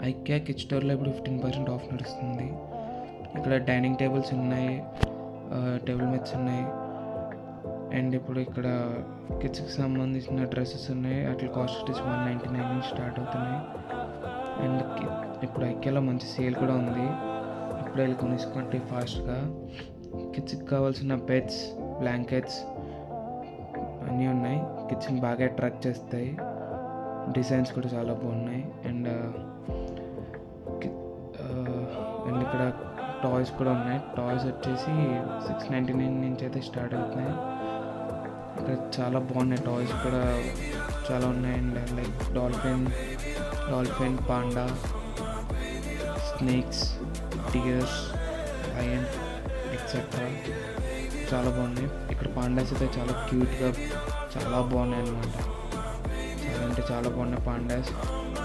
IKEA kids స్టోర్లో ఇప్పుడు 15% of నడుస్తుంది. ఇక్కడ డైనింగ్ టేబుల్స్ ఉన్నాయి, టేబుల్ మ్యాట్స్ ఉన్నాయి. అండ్ ఇప్పుడు ఇక్కడ కిడ్స్కి సంబంధించిన డ్రెస్సెస్ ఉన్నాయి. వాటి కాస్ట్ వచ్చేసి 199 నుంచి స్టార్ట్ అవుతున్నాయి. అండ్ ఇప్పుడు ఐకియాలో మంచి సేల్ కూడా ఉంది. ఇప్పుడు వెళ్ళి కొనుక్కుంటే ఫాస్ట్గా. కిడ్స్కి కావాల్సిన బెడ్స్, బ్లాంకెట్స్ అన్నీ ఉన్నాయి. కిడ్స్ని బాగా అట్రాక్ట్ చేస్తాయి. డిజైన్స్ కూడా చాలా బాగున్నాయి. అండ్ ఇక్కడ టాయ్స్ కూడా ఉన్నాయి. టాయ్స్ వచ్చేసి 699 నుంచి అయితే స్టార్ట్ అవుతున్నాయి. ఇక్కడ చాలా బాగున్నాయి. టాయ్స్ కూడా చాలా ఉన్నాయి. And like dolphin, panda, snakes, tigers, lion etcetera చాలా బాగున్నాయి. ఇక్కడ పాండాస్ అయితే చాలా క్యూట్గా చాలా బాగున్నాయి అన్నమాట. చాలా అంటే చాలా బాగున్నాయి పాండాస్.